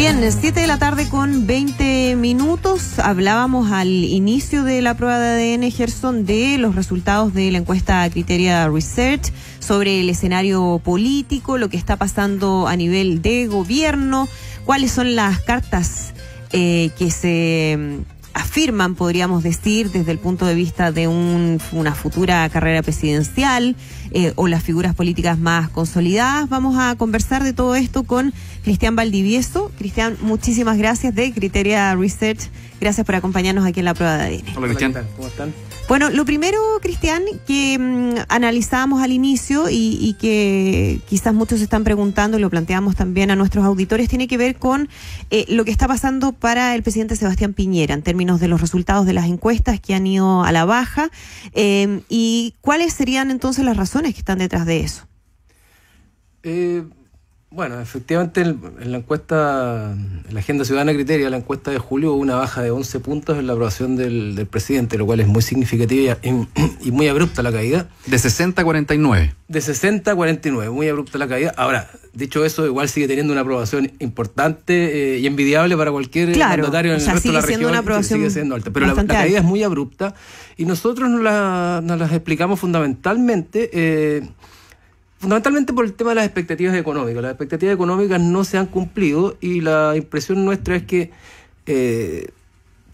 Bien, 7 de la tarde con 20 minutos. Hablábamos al inicio de la prueba de ADN, Gerson, de los resultados de la encuesta Criteria Research sobre el escenario político, lo que está pasando a nivel de gobierno, cuáles son las cartas que se afirman, podríamos decir, desde el punto de vista de una futura carrera presidencial o las figuras políticas más consolidadas. Vamos a conversar de todo esto con Cristian Valdivieso. Cristian, muchísimas gracias de Criteria Research. Gracias por acompañarnos aquí en la prueba de ADN. Hola, Cristian. ¿Cómo están? Bueno, lo primero, Cristian, que analizábamos al inicio y que quizás muchos se están preguntando y lo planteamos también a nuestros auditores, tiene que ver con lo que está pasando para el presidente Sebastián Piñera en términos de los resultados de las encuestas que han ido a la baja y cuáles serían entonces las razones que están detrás de eso. Bueno, efectivamente en la encuesta, en la Agenda Ciudadana Criteria, la encuesta de julio, hubo una baja de 11 puntos en la aprobación del presidente, lo cual es muy significativa y muy abrupta la caída. De 60 a 49. De 60 a 49, muy abrupta la caída. Ahora, dicho eso, igual sigue teniendo una aprobación importante y envidiable para cualquier mandatario en el resto de la región. Una aprobación sigue siendo alta, pero la caída es muy abrupta y nosotros nos las explicamos fundamentalmente por el tema de las expectativas económicas. Las expectativas económicas no se han cumplido y la impresión nuestra es que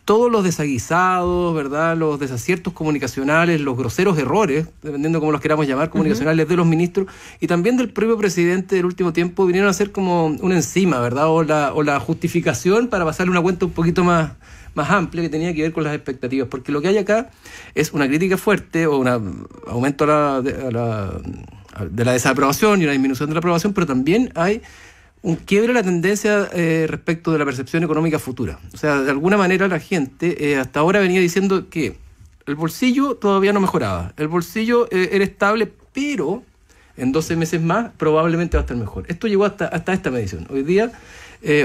todos los desaguisados, ¿verdad?, los desaciertos comunicacionales, los groseros errores, dependiendo cómo los queramos llamar, comunicacionales de los ministros y también del propio presidente del último tiempo vinieron a ser como una enzima, ¿verdad?, o la justificación para pasarle una cuenta un poquito más amplia que tenía que ver con las expectativas, porque lo que hay acá es una crítica fuerte o un aumento de la desaprobación y una disminución de la aprobación, pero también hay un quiebre de la tendencia respecto de la percepción económica futura. O sea, de alguna manera la gente hasta ahora venía diciendo que el bolsillo todavía no mejoraba, el bolsillo era estable, pero en 12 meses más probablemente va a estar mejor. Esto llegó hasta esta medición. Hoy día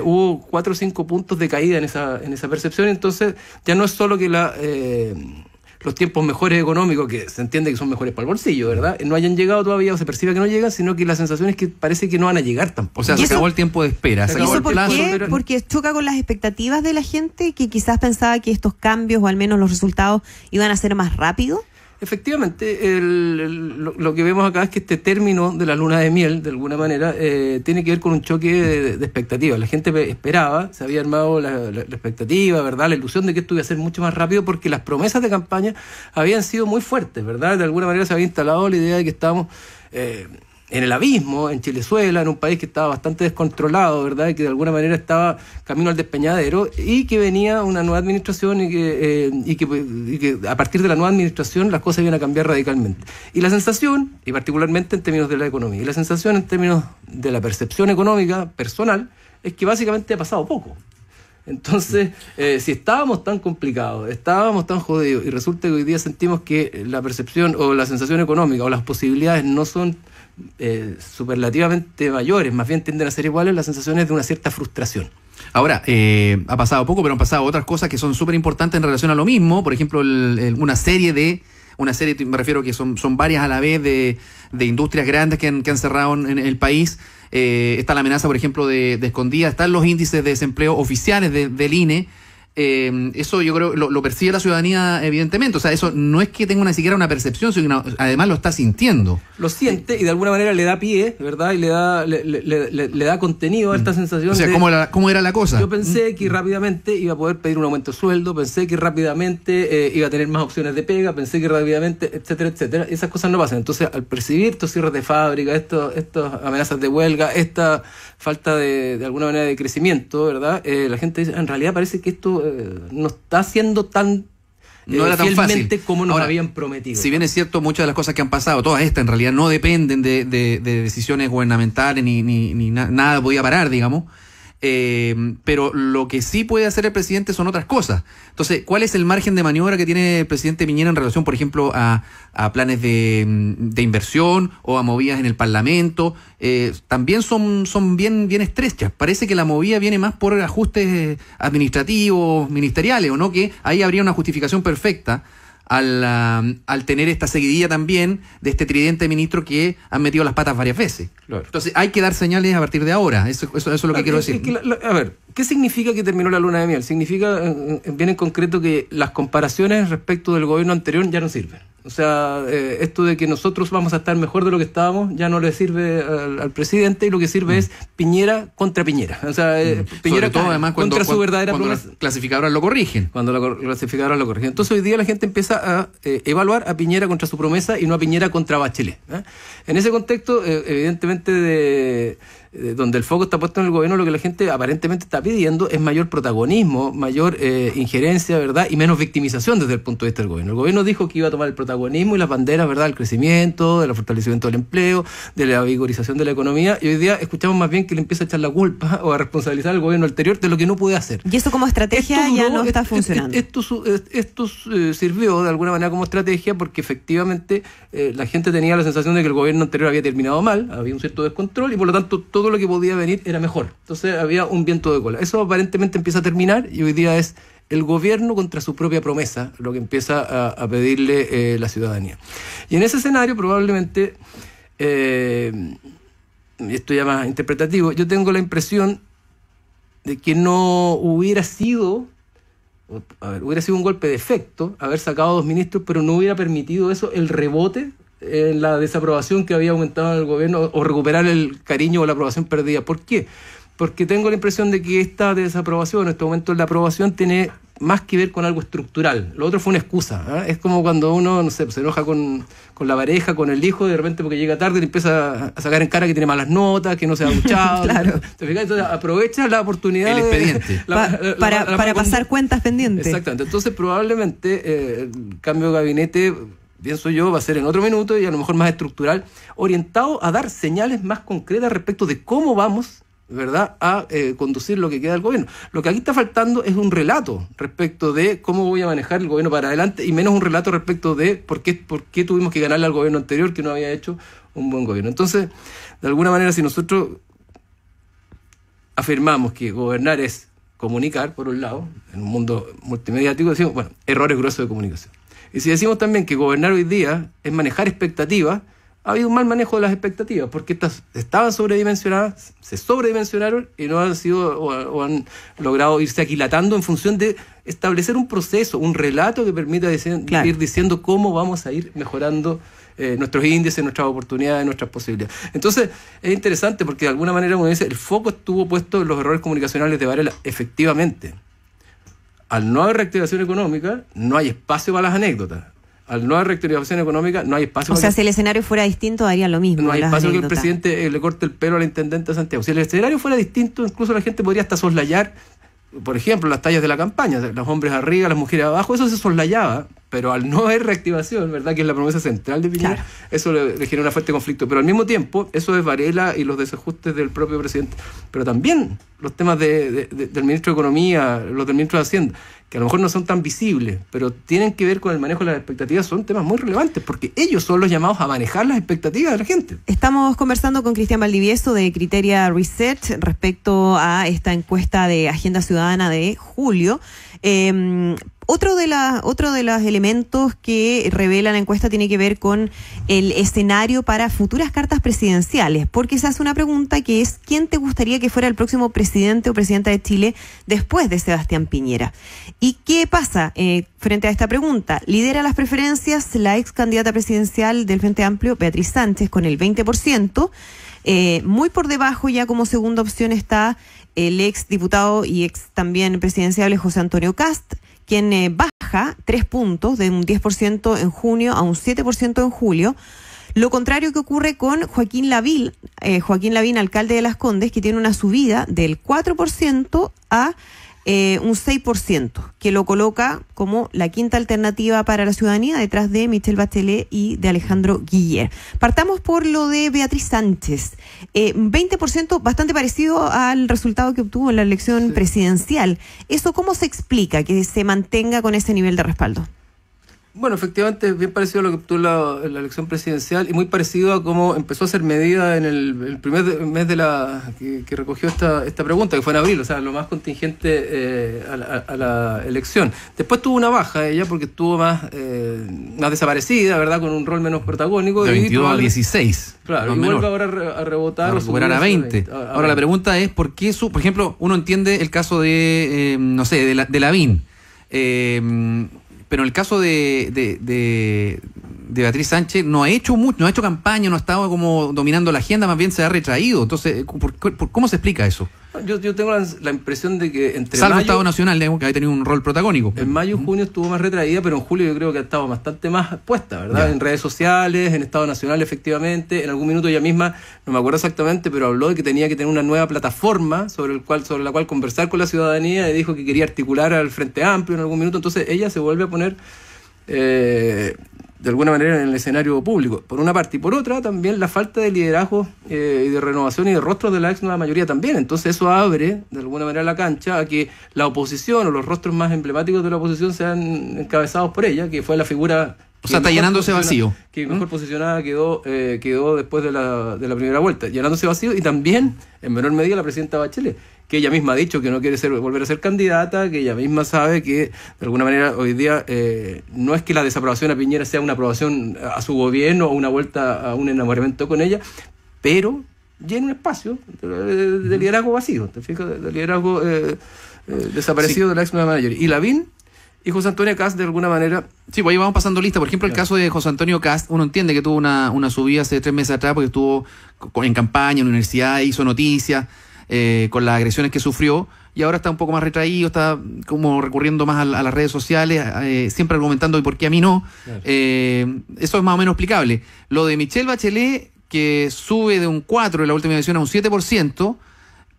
hubo 4 o 5 puntos de caída en esa percepción, entonces ya no es solo que los tiempos mejores económicos, que se entiende que son mejores para el bolsillo, ¿verdad?, no hayan llegado todavía o se percibe que no llegan, sino que la sensación es que parece que no van a llegar tampoco. O sea, se acabó el tiempo de espera. ¿Y eso por qué? Porque choca con las expectativas de la gente que quizás pensaba que estos cambios o al menos los resultados iban a ser más rápidos. Efectivamente, lo que vemos acá es que este término de la luna de miel, de alguna manera, tiene que ver con un choque de expectativas. La gente esperaba, se había armado la expectativa, ¿verdad?, la ilusión de que esto iba a ser mucho más rápido porque las promesas de campaña habían sido muy fuertes, ¿verdad? De alguna manera se había instalado la idea de que estábamos en el abismo, en Chilezuela, en un país que estaba bastante descontrolado, ¿verdad?, y que de alguna manera estaba camino al despeñadero, y que venía una nueva administración y que a partir de la nueva administración las cosas iban a cambiar radicalmente. Y la sensación, y particularmente en términos de la economía, y la sensación en términos de la percepción económica personal, es que básicamente ha pasado poco. Entonces, si estábamos tan complicados, estábamos tan jodidos, y resulta que hoy día sentimos que la percepción o la sensación económica o las posibilidades no son superlativamente mayores, más bien tienden a ser iguales, las sensaciones de una cierta frustración. Ahora, ha pasado poco, pero han pasado otras cosas que son súper importantes en relación a lo mismo. Por ejemplo, una serie, me refiero que son varias a la vez, de industrias grandes que han cerrado en el país. Está la amenaza, por ejemplo, de Escondida, están los índices de desempleo oficiales del INE. Eso yo creo lo percibe la ciudadanía, evidentemente. O sea, eso no es que tenga ni siquiera una percepción, sino que además lo está sintiendo. Lo siente y de alguna manera le da pie, ¿verdad? Y le da contenido a esta sensación. O sea, ¿cómo era la cosa? Yo pensé que rápidamente iba a poder pedir un aumento de sueldo, pensé que rápidamente iba a tener más opciones de pega, pensé que rápidamente, etcétera, etcétera. Esas cosas no pasan. Entonces, al percibir estos cierres de fábrica, estas amenazas de huelga, esta falta de alguna manera de crecimiento, ¿verdad? La gente dice, en realidad parece que esto no está siendo tan no era tan fácil como nos habían prometido. Si bien es cierto, muchas de las cosas que han pasado, todas estas en realidad no dependen de decisiones gubernamentales ni nada podía parar, digamos. Pero lo que sí puede hacer el presidente son otras cosas. Entonces, ¿cuál es el margen de maniobra que tiene el presidente Piñera en relación, por ejemplo, a planes de inversión o a movidas en el Parlamento? También son bien estrechas. Parece que la movida viene más por ajustes administrativos, ministeriales, o no, que ahí habría una justificación perfecta al tener esta seguidilla también de este tridente de ministros que han metido las patas varias veces. Claro. Entonces hay que dar señales a partir de ahora. Eso es lo que quiero decir. A ver, ¿qué significa que terminó la luna de miel? Significa, bien en concreto, que las comparaciones respecto del gobierno anterior ya no sirven. O sea, esto de que nosotros vamos a estar mejor de lo que estábamos ya no le sirve al presidente, y lo que sirve es Piñera contra Piñera. O sea, Piñera todo, además, contra su verdadera cuando promesa. Las clasificadoras lo corrigen. Cuando las clasificadoras lo corrigen. Entonces hoy día la gente empieza a evaluar a Piñera contra su promesa y no a Piñera contra Bachelet. En ese contexto, evidentemente, donde el foco está puesto en el gobierno, lo que la gente aparentemente está pidiendo es mayor protagonismo, mayor injerencia, ¿verdad? Y menos victimización desde el punto de vista del gobierno. El gobierno dijo que iba a tomar el protagonismo y las banderas, ¿verdad? Del crecimiento, del fortalecimiento del empleo, de la vigorización de la economía, y hoy día escuchamos más bien que le empieza a echar la culpa o a responsabilizar al gobierno anterior de lo que no puede hacer. Y eso como estrategia ya no está funcionando. Esto sirvió de alguna manera como estrategia porque efectivamente la gente tenía la sensación de que el gobierno anterior había terminado mal, había un cierto descontrol y por lo tanto todo lo que podía venir era mejor. Entonces había un viento de cola. Eso aparentemente empieza a terminar y hoy día es el gobierno contra su propia promesa lo que empieza a pedirle la ciudadanía. Y en ese escenario probablemente, esto ya más interpretativo, yo tengo la impresión de que no hubiera sido un golpe de efecto haber sacado 2 ministros, pero no hubiera permitido eso el rebote en la desaprobación que había aumentado en el gobierno o recuperar el cariño o la aprobación perdida. ¿Por qué? Porque tengo la impresión de que esta desaprobación, este aumento en la aprobación, tiene más que ver con algo estructural. Lo otro fue una excusa. Es como cuando uno, no sé, se enoja con la pareja, con el hijo, de repente porque llega tarde le empieza a sacar en cara que tiene malas notas, que no se ha duchado. Claro. ¿Te fijas? Entonces aprovecha la oportunidad. El expediente. Para pasar cuentas pendientes. Exactamente. Entonces probablemente el cambio de gabinete, pienso yo, va a ser en otro minuto y a lo mejor más estructural, orientado a dar señales más concretas respecto de cómo vamos, ¿verdad?, a conducir lo que queda del gobierno. Lo que aquí está faltando es un relato respecto de cómo voy a manejar el gobierno para adelante y menos un relato respecto de por qué tuvimos que ganarle al gobierno anterior que no había hecho un buen gobierno. Entonces, de alguna manera, si nosotros afirmamos que gobernar es comunicar, por un lado, en un mundo multimediático, decimos, bueno, errores gruesos de comunicación. Y si decimos también que gobernar hoy día es manejar expectativas, ha habido un mal manejo de las expectativas, porque estas estaban sobredimensionadas, se sobredimensionaron y no han sido o han logrado irse aquilatando en función de establecer un proceso, un relato que permita ir diciendo cómo vamos a ir mejorando nuestros índices, nuestras oportunidades, nuestras posibilidades. Entonces, es interesante porque de alguna manera, como dice, el foco estuvo puesto en los errores comunicacionales de Varela, efectivamente. Al no haber reactivación económica, no hay espacio para las anécdotas. Al no haber reactivación económica, no hay espacio. O sea, si el escenario fuera distinto, daría lo mismo. No hay espacio que el presidente le corte el pelo al intendente de Santiago. Si el escenario fuera distinto, incluso la gente podría hasta soslayar, por ejemplo, las tallas de la campaña, los hombres arriba, las mujeres abajo, eso se soslayaba, pero al no haber reactivación, ¿verdad?, que es la promesa central de Piñera, claro, eso le genera un fuerte conflicto. Pero al mismo tiempo, eso es Varela y los desajustes del propio presidente. Pero también los temas del ministro de Economía, los del ministro de Hacienda, que a lo mejor no son tan visibles, pero tienen que ver con el manejo de las expectativas, son temas muy relevantes, porque ellos son los llamados a manejar las expectativas de la gente. Estamos conversando con Cristian Valdivieso de Criteria Research respecto a esta encuesta de Agenda Ciudadana de julio. Otro de los elementos que revela la encuesta tiene que ver con el escenario para futuras cartas presidenciales, porque se hace una pregunta que es: ¿quién te gustaría que fuera el próximo presidente o presidenta de Chile después de Sebastián Piñera? ¿Y qué pasa frente a esta pregunta? Lidera las preferencias la ex candidata presidencial del Frente Amplio, Beatriz Sánchez, con el 20%. Muy por debajo, ya como segunda opción, está el ex diputado y ex también presidenciable José Antonio Kast, quien baja 3 puntos, de un 10% en junio a un 7% en julio. Lo contrario que ocurre con Joaquín Lavín, alcalde de Las Condes, que tiene una subida del 4% a un 6%, que lo coloca como la quinta alternativa para la ciudadanía, detrás de Michelle Bachelet y de Alejandro Guiller. Partamos por lo de Beatriz Sánchez. 20%, bastante parecido al resultado que obtuvo en la elección presidencial. ¿Eso cómo se explica que se mantenga con ese nivel de respaldo? Bueno, efectivamente es bien parecido a lo que obtuvo la elección presidencial y muy parecido a cómo empezó a ser medida en el primer mes de que recogió esta pregunta, que fue en abril, o sea, lo más contingente a la elección. Después tuvo una baja ella porque estuvo más desaparecida, ¿verdad? Con un rol menos protagónico. De 22 a 16. Claro, y vuelve ahora a rebotar. A recuperar a 20. Ahora la pregunta es, ¿por qué por ejemplo, uno entiende el caso de, no sé, de Lavín, pero en el caso de Beatriz Sánchez no ha hecho mucho, no ha hecho campaña, no ha estado como dominando la agenda, más bien se ha retraído. Entonces, ¿cómo se explica eso? Yo tengo la impresión de que entre Salvo Estado Nacional, digamos, que ha tenido un rol protagónico. En mayo y junio estuvo más retraída, pero en julio yo creo que ha estado bastante más puesta, ¿verdad? Ya. En redes sociales, en Estado Nacional, efectivamente. En algún minuto ella misma, no me acuerdo exactamente, pero habló de que tenía que tener una nueva plataforma sobre la cual conversar con la ciudadanía, y dijo que quería articular al Frente Amplio en algún minuto. Entonces ella se vuelve a poner de alguna manera en el escenario público, por una parte, y por otra también la falta de liderazgo y de renovación y de rostros de la ex nueva mayoría también. Entonces eso abre de alguna manera la cancha a que la oposición o los rostros más emblemáticos de la oposición sean encabezados por ella, que fue la figura, o sea, está llenando ese vacío, que mejor posicionada quedó después de la primera vuelta, llenando ese vacío, y también en menor medida la presidenta Bachelet, que ella misma ha dicho que no quiere volver a ser candidata, que ella misma sabe que de alguna manera hoy día no es que la desaprobación a Piñera sea una aprobación a su gobierno o una vuelta a un enamoramiento con ella, pero llena un espacio de liderazgo vacío, ¿te fijas? De liderazgo desaparecido, sí, de la ex nueva mayoría. Y Lavín y José Antonio Kast de alguna manera. Sí, pues ahí vamos pasando lista. Por ejemplo, el caso de José Antonio Kast, uno entiende que tuvo una subida hace 3 meses atrás porque estuvo en campaña, en la universidad, hizo noticias con las agresiones que sufrió, y ahora está un poco más retraído, está como recurriendo más a las redes sociales, siempre argumentando ¿y por qué a mí no? Claro. Eso es más o menos explicable. Lo de Michelle Bachelet, que sube de un 4 en la última edición a un 7%,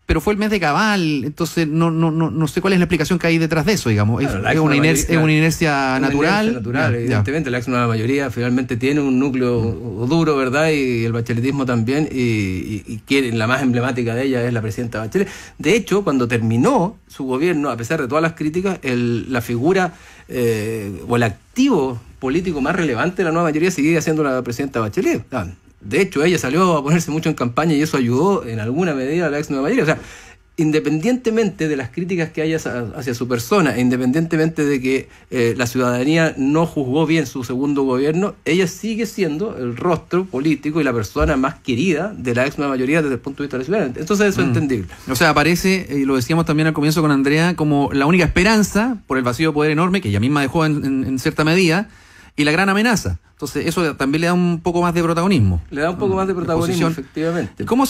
pero fue el mes de Cabal, entonces no sé cuál es la explicación que hay detrás de eso, digamos. Claro, es una inercia natural. Evidentemente, la ex nueva mayoría finalmente tiene un núcleo duro, ¿verdad? Y el bacheletismo también, y la más emblemática de ella es la presidenta Bachelet. De hecho, cuando terminó su gobierno, a pesar de todas las críticas, la figura o el activo político más relevante de la nueva mayoría sigue siendo la presidenta Bachelet. De hecho, ella salió a ponerse mucho en campaña y eso ayudó en alguna medida a la ex nueva mayoría. O sea, independientemente de las críticas que haya hacia su persona, e independientemente de que la ciudadanía no juzgó bien su segundo gobierno, ella sigue siendo el rostro político y la persona más querida de la ex nueva mayoría desde el punto de vista de la ciudadanía. Entonces eso es entendible. O sea, aparece, y lo decíamos también al comienzo con Andrea, como la única esperanza por el vacío de poder enorme que ella misma dejó en cierta medida, y la gran amenaza. Entonces eso también le da un poco más de protagonismo. Le da un poco más de protagonismo, efectivamente. ¿Cómo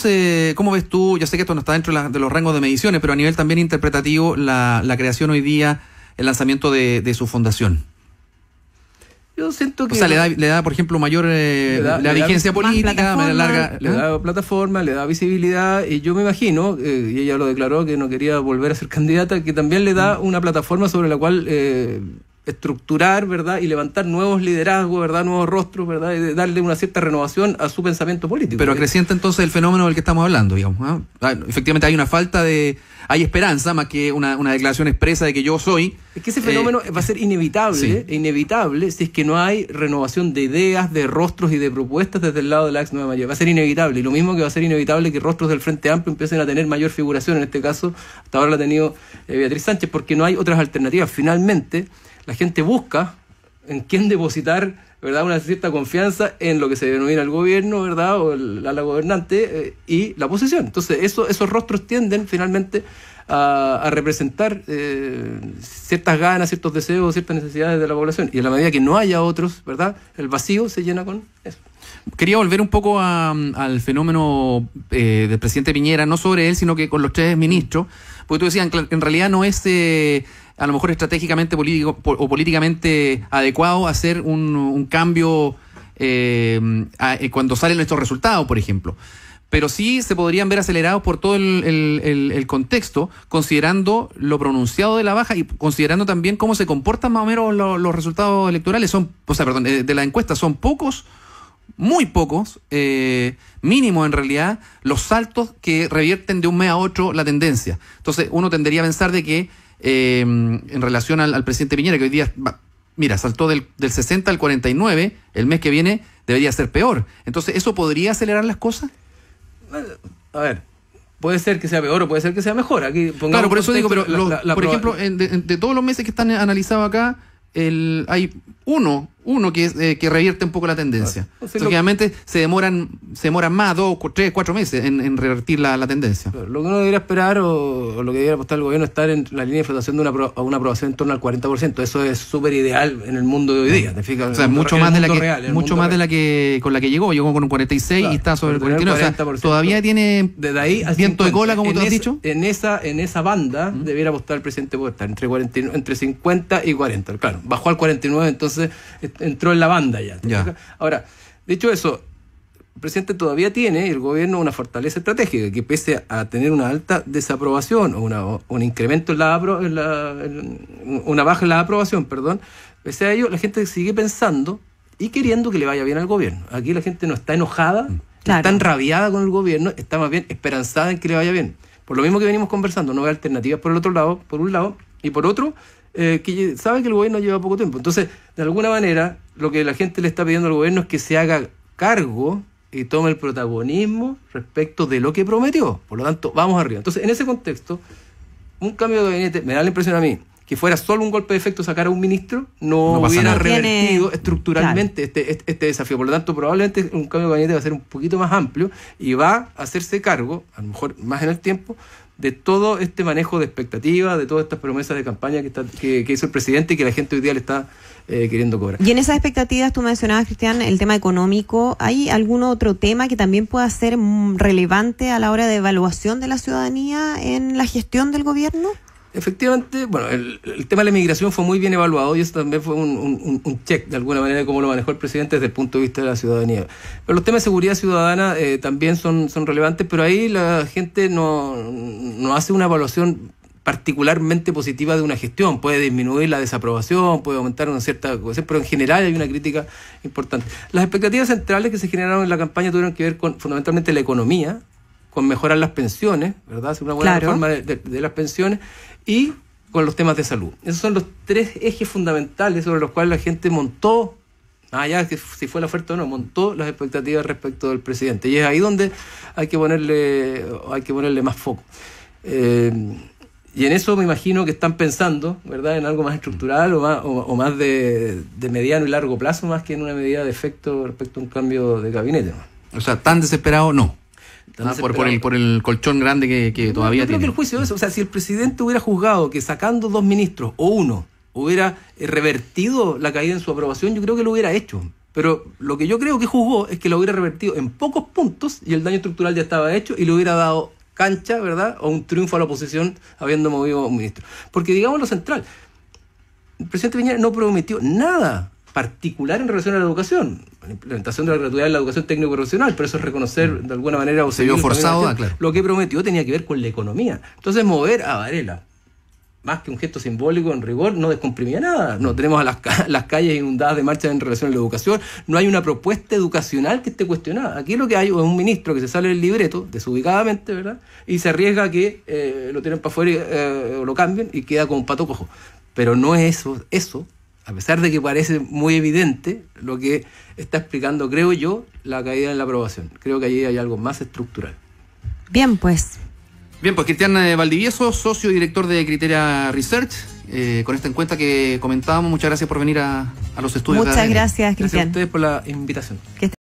ves tú? Yo sé que esto no está dentro de los rangos de mediciones, pero a nivel también interpretativo, la creación hoy día, el lanzamiento de su fundación. Yo siento que... O sea, le da por ejemplo, mayor la vigencia política, más larga. Le da plataforma, le da visibilidad, y yo me imagino, y ella lo declaró, que no quería volver a ser candidata, que también le da una plataforma sobre la cual estructurar, ¿verdad? Y levantar nuevos liderazgos, ¿verdad? Nuevos rostros, ¿verdad? Y darle una cierta renovación a su pensamiento político. Pero acrecienta entonces el fenómeno del que estamos hablando, digamos, ¿no? Efectivamente hay una falta hay esperanza más que una declaración expresa de que yo soy. Es que ese fenómeno va a ser inevitable, sí, inevitable, si es que no hay renovación de ideas, de rostros y de propuestas desde el lado de la ex nueva mayoría. Va a ser inevitable, y lo mismo que va a ser inevitable que rostros del Frente Amplio empiecen a tener mayor figuración. En este caso, hasta ahora la ha tenido Beatriz Sánchez, porque no hay otras alternativas. Finalmente, la gente busca en quién depositar, ¿verdad?, una cierta confianza en lo que se denomina el gobierno, ¿verdad?, o la gobernante y la oposición. Entonces esos rostros tienden finalmente a representar ciertas ganas, ciertos deseos, ciertas necesidades de la población, y en la medida que no haya otros, ¿verdad?, el vacío se llena con eso. Quería volver un poco al fenómeno del presidente Piñera, no sobre él, sino que con los 3 ministros, porque tú decías que en realidad no es a lo mejor estratégicamente político o políticamente adecuado hacer un cambio cuando salen estos resultados, por ejemplo. Pero sí se podrían ver acelerados por todo el contexto, considerando lo pronunciado de la baja y considerando también cómo se comportan más o menos los resultados electorales. De la encuesta son pocos, muy pocos, mínimos en realidad, los saltos que revierten de un mes a otro la tendencia. Entonces uno tendería a pensar de que en relación al presidente Piñera, que hoy día mira, saltó del 60 al 49, el mes que viene debería ser peor. Entonces, ¿eso podría acelerar las cosas? A ver, puede ser que sea peor o puede ser que sea mejor. Aquí claro, por eso digo, pero por ejemplo, de todos los meses que están analizados acá, hay uno que revierte un poco la tendencia. Entonces, obviamente se demoran más, 2, 3, 4 meses en revertir la tendencia. Lo que uno debería esperar o lo que debería apostar el gobierno es estar en la línea de flotación de una aprobación en torno al 40%. Eso es súper ideal en el mundo de hoy día. ¿Te fijas? O sea, mucho más de la que con la que llegó con un 46, claro, y está sobre el 49. O sea, todavía tiene desde ahí viento de cola, como tú has dicho. En esa banda debiera apostar el presidente, puede estar entre 50 y 40. Claro, bajó al 49, entonces entró en la banda ya. Ahora, dicho eso, el presidente todavía tiene, y el gobierno, una fortaleza estratégica, que pese a tener una alta desaprobación o un incremento una baja en la aprobación, pese a ello, la gente sigue pensando y queriendo que le vaya bien al gobierno. Aquí la gente no está enojada, no está enrabiada con el gobierno, está más bien esperanzada en que le vaya bien. Por lo mismo que venimos conversando, no ve alternativas por un lado, y por otro, que sabe que el gobierno lleva poco tiempo. Entonces, de alguna manera, lo que la gente le está pidiendo al gobierno es que se haga cargo y tome el protagonismo respecto de lo que prometió. Por lo tanto, vamos arriba. Entonces, en ese contexto, un cambio de gabinete, me da la impresión a mí, que fuera solo un golpe de efecto sacar a un ministro, no hubiera revertido estructuralmente este desafío. Por lo tanto, probablemente un cambio de gabinete va a ser un poquito más amplio y va a hacerse cargo, a lo mejor más en el tiempo, de todo este manejo de expectativas, de todas estas promesas de campaña que hizo el presidente y que la gente hoy día le está queriendo cobrar. Y en esas expectativas, tú mencionabas, Cristian, el tema económico. ¿Hay algún otro tema que también pueda ser relevante a la hora de evaluación de la ciudadanía en la gestión del gobierno? Efectivamente, bueno, el tema de la inmigración fue muy bien evaluado y eso también fue un check, de alguna manera, de cómo lo manejó el presidente desde el punto de vista de la ciudadanía. Pero los temas de seguridad ciudadana también son relevantes, pero ahí la gente no hace una evaluación particularmente positiva de una gestión. Puede disminuir la desaprobación, puede aumentar una cierta cosa, pero en general hay una crítica importante. Las expectativas centrales que se generaron en la campaña tuvieron que ver con fundamentalmente la economía, con mejorar las pensiones, ¿verdad? Hacer una buena reforma de las pensiones y con los temas de salud. Esos son los 3 ejes fundamentales sobre los cuales la gente montó, allá que si fue la oferta o no, montó las expectativas respecto del presidente. Y es ahí donde hay que ponerle más foco. Y en eso me imagino que están pensando, ¿verdad?, en algo más estructural o más de mediano y largo plazo, más que en una medida de efecto respecto a un cambio de gabinete, ¿no? O sea, tan desesperado no. Por el colchón grande que todavía tiene. Yo creo que el juicio de eso, o sea, si el presidente hubiera juzgado que sacando 2 ministros o uno hubiera revertido la caída en su aprobación, yo creo que lo hubiera hecho. Pero lo que yo creo que juzgó es que lo hubiera revertido en pocos puntos y el daño estructural ya estaba hecho y le hubiera dado cancha, ¿verdad?, o un triunfo a la oposición habiendo movido a un ministro. Porque digamos lo central, el presidente Piñera no prometió nada particular en relación a la educación, la implementación de la gratuidad en la educación técnico-profesional, pero eso es reconocer de alguna manera o se vio forzado, claro. Lo que prometió tenía que ver con la economía. Entonces mover a Varela, más que un gesto simbólico en rigor, no descomprimía nada. No tenemos a las calles inundadas de marchas en relación a la educación, no hay una propuesta educacional que esté cuestionada. Aquí lo que hay es un ministro que se sale del libreto, desubicadamente, ¿verdad?, y se arriesga a que lo tiren para afuera o lo cambien y queda como un pato cojo. Pero no es eso, a pesar de que parece muy evidente, lo que está explicando, creo yo, la caída en la aprobación. Creo que allí hay algo más estructural. Bien, pues, Cristian Valdivieso, socio director de Criteria Research, con esta encuesta que comentábamos. Muchas gracias por venir a los estudios. Muchas gracias, Cristian. Gracias a ustedes por la invitación.